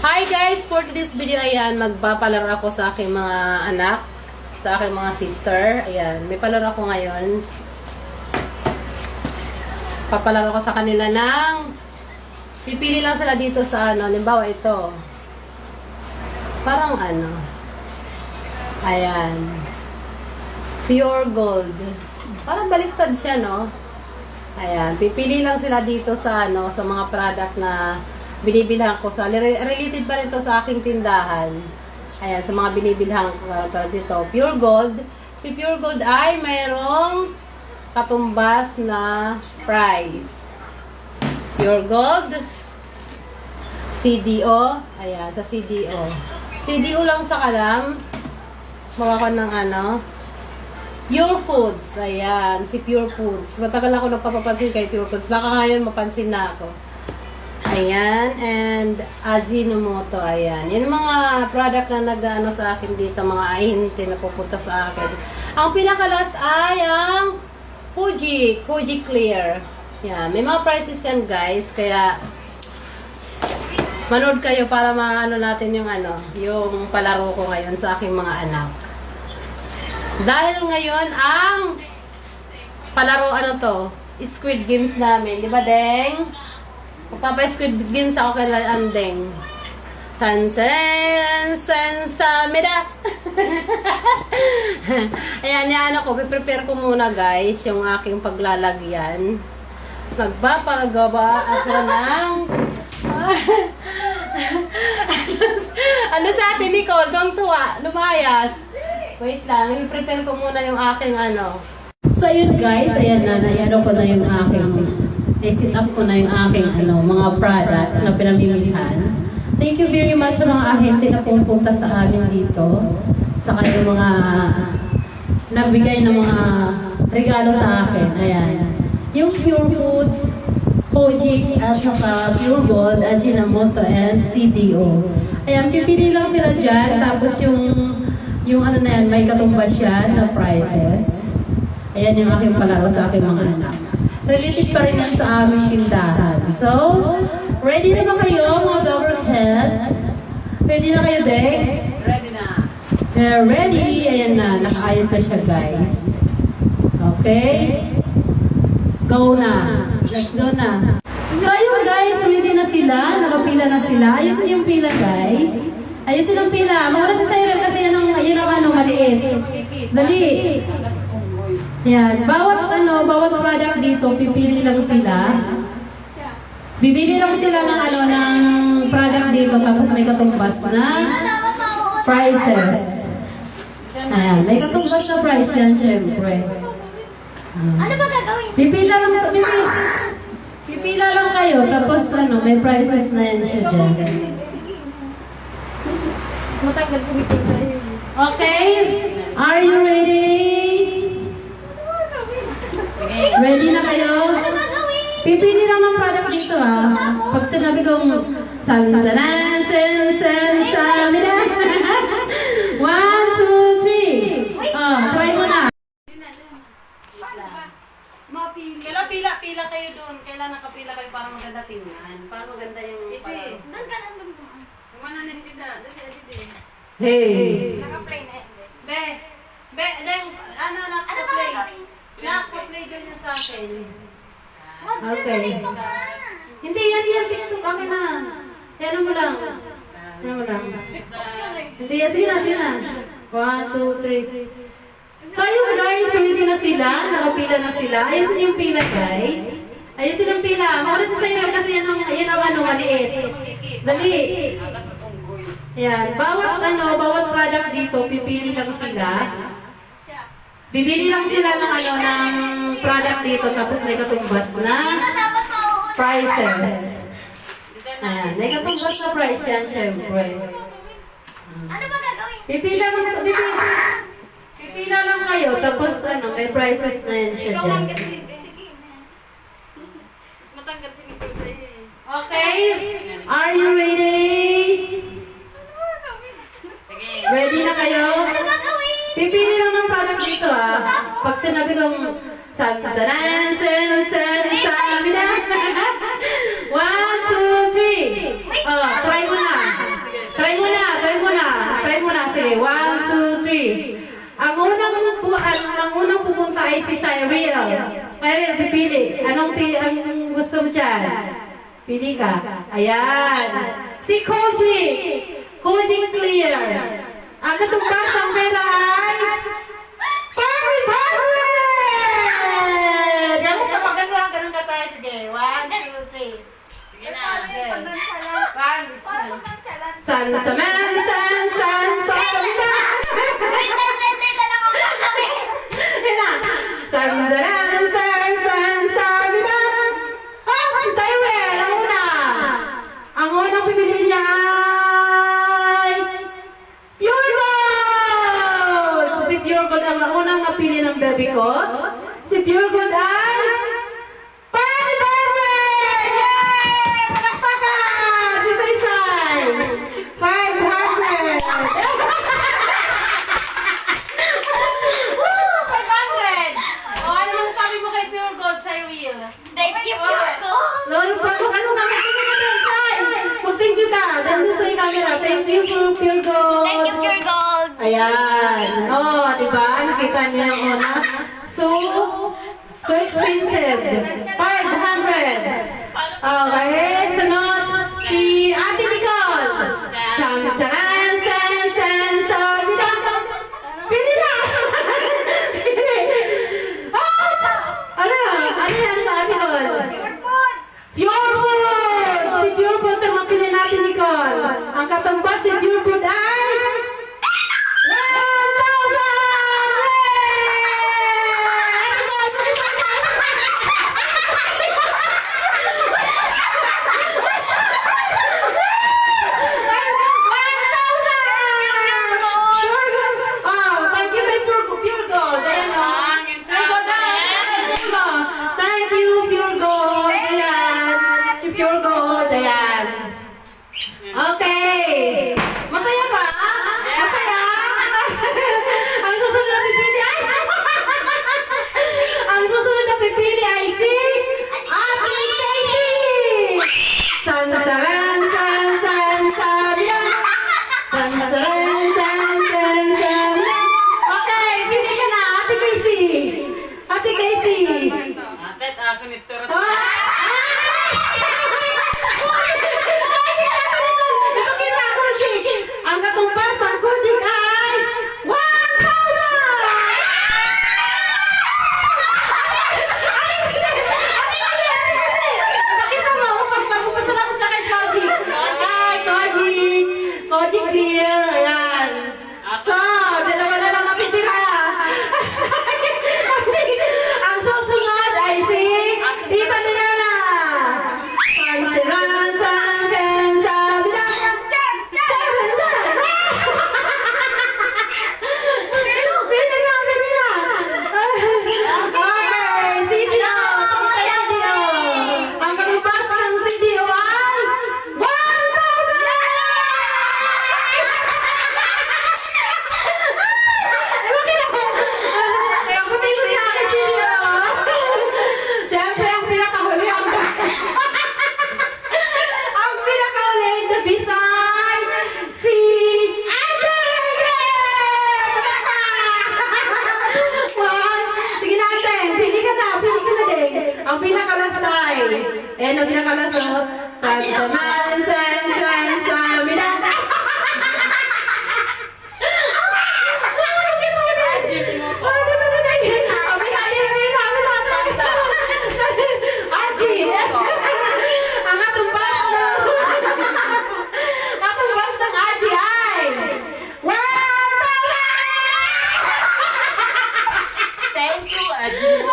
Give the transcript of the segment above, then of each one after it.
Hi guys! For this video, ayan, magpapalaro ako sa aking mga anak, sa aking mga sister. Ayan, may palaro ako ngayon. Papalaro ko sa kanila ng pipili lang sila dito sa ano, halimbawa ito. Parang ano. Ayan. Pure gold. Parang baliktad siya, no? Ayan, pipili lang sila dito sa ano, sa mga product na binibilhan ko sa related pa rin to sa aking tindahan. Ayan, sa mga binibilhan ko dito. Pure Gold. Si Pure Gold ay mayroong katumbas na price. Pure Gold. CDO. Ayan, sa CDO. CDO lang sa kalam. Mawakon ng ano. Pure Foods. Ayan, si Pure Foods. Matagal ako nagpapapansin kay Pure Foods. Baka ngayon mapansin na ako. Ayan, and Ajinomoto, ayan. Yung mga product na nag-ano sa akin dito, mga ahinti na pupunta sa akin. Ang pinakalas ay ang Fuji Clear. Yan, may mga prices yan guys, kaya manood kayo para maano natin yung ano, yung palaro ko ngayon sa aking mga anak. Dahil ngayon ang palaro ano to, Squid Games namin, di ba Deng? Magpapa-Squid Games ako kay Andeng. Tansen-sen-samida. Ayan, yan ako. Prepare ko muna guys yung aking paglalagyan. Magpapagawa ako ng ano sa atin, Nicole? Dong tuwa. Lumayas. Wait lang. I-prepare ko muna yung aking ano. So, yun guys. Ayan na. Nayano ko na yung aking i-set up ko na yung aking ano, mga product na pinamimilihan. Thank you very much sa mga ahente na pumunta sa amin dito. Sa kanyang mga nagbigay ng mga regalo sa akin. Ayan. Yung Pure Foods, Fuji, at saka Pure Gold, Ajinomoto, and CDO. Ayan, pipili lang sila dyan. Tapos yung ano na yan, may katumbas yan na prices. Ayan yung aking palaro sa aking mga anak. Related pa rin yan sa aming tindahan. So, ready na ba kayo mga government heads? Ready na kayo, Deng? Ready na. Ready. Ayan na. Nakaayos na siya, guys. Okay? Go na. Let's go na. So, ayun guys. Ready na sila. Nakapila na sila. Ayusin yung pila, guys. Ayusin ang pila. Muna sa siren kasi yan ang ano, maliit. Dali. Yan, bawat product dito, pipili lang sila. Bibili lang sila ng ng product dito tapos may katumbas na prices. Ayan, may katumbas na price yan, syempre. Ano ba gagawin? Pipila lang kayo tapos may prices na yan siya dyan. Matanggal sa meeting sa iyo. Okay? Are you ready? Ready na kayo? Ano gagawin? Pipili lang ng product dito Pag sinabi kong sansanan, samida. 1, 2, 3. Try mo na. Pila kayo doon. Kailan nakapila kayo para maganda tingnan? Para maganda yung Doon ka lang doon. Hey. Naka-play na. Ano Ano ba naka-play? gagawin? Naka-play doon yung sa akin. Wag doon sa Okay. TikTok na. Hindi, yan TikTok. Okay na. Ano mo lang. TikTok yun eh. Hindi, sige na. 1, 2, 3. So, yung guys, ready na sila. Nakapila na sila. Ayusin yung pila, guys. Ayusin yung pila. Muna sa siren kasi yan ang maliit. Dali. Ayan. Bawat product dito, pipili lang sila. Bibili lang sila ng product dito tapos may katumbas na Dapat mauuna. prices. Ayan. May katumbas na price yan, syempre. Ano ba gagawin? Pipila lang kayo, tapos may prices na yan siya dyan. Matanggal sa meeting sa iyo. Okay? Are you ready? Ready na kayo? Ano gagawin? Pipili lang ng product dito Pag sinabi kong sansanan, samida. 1, 2, 3. Try mo na. Sige, 1, 2, 3. Ang unang pupunta ay si Cyril. Cyril, pipili. Anong gusto mo dyan? Pili ka. Ayan. Si Koji. Koji Clear. Ang katumbas ng pera ay 500! Ganun sa maganda, ganun ka tayo. Sige, 1, 2, 3. Sige na. San sa man, san, sabida. Wait, teka lang ako sabi. San, sabida. Oh, si Cyril, ang una. Ang unang pipili niya ay Pure Gold! Si Pure Gold ang unang napili ng baby ko. Si Pure Gold ay 500! Yay! Palakpakan! Si Saysay! 500! Woo! 500! O, ano nang sabi mo kay Pure Gold, Cyril? Thank you, Pure Gold! Lord, ano ka? Mag-thank you ka. Dahil sa camera. Thank you for Pure Gold. Thank you, Pure Gold! Ayan. Oh, di ba? Nakita niyo yung una. So expensive. 500. Okay. Sunod, si Ate Nicole. Chan, chan, san, san, sabida. Pili na. Oops! Ano yan ka, Ate Nicole? Pure Food! Si Pure Food ang mapili natin, Nicole. Ang katumbas si Pure Food ay 1,000! Thank you, Pure Gold. Ayan, thank you, Pure Gold. Ayan. Si Pure Gold. Ayan. Okay. Masaya ba? Masaya? Ang susunod na pipili ay... Ang susunod na pipili ay si... Ate Stacy! San, saran, san, san, sabihan. San, saran, san, san, sabihan. Okay, pili ka na, Ate Casey. Ate Casey. Atet, ako nito. Ipakita ko si ang katumbas ng Kojik ay 1,000! Ipakita mo, magpapasalamat ka kay Kojik. Ay, Kojik. Kojik Clear. Ayan. So, dalawa na lang napitira. Ang susunod ay si Tita Diana. Pansiran sa akin sa bilang. Pili na. Okay, CDO. CDO. Ang kalupas ng CDO ay 1,000! Kaya puti ko yan, CDO. Siyempre, ang pinakahuli ang ang pinakahuli na Bisay, si Andre! Sige natin, pili ka na din. Ang pinakalas ay, ang pinakalas o, Pagsaman, san, minata. Ang katumbas ng Aji ay 1,000! Thank you, Adi.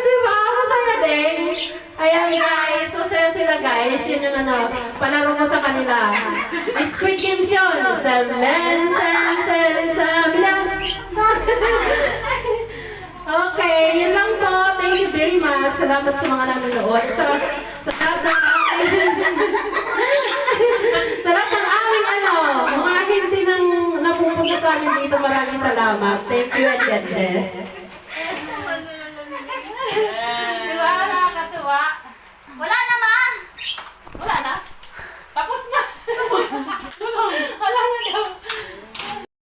Diba? Masaya din. Ayan guys, masaya sila guys. Yun yung palaro ko sa kanila. Squid Games yun. Okay, yun lang po. Thank you very much. Salamat sa mga nanonood. Sa lahat ng sa lahat ng aming mga hindi nang napupunta sa amin dito, maraming salamat. Thank you and God bless.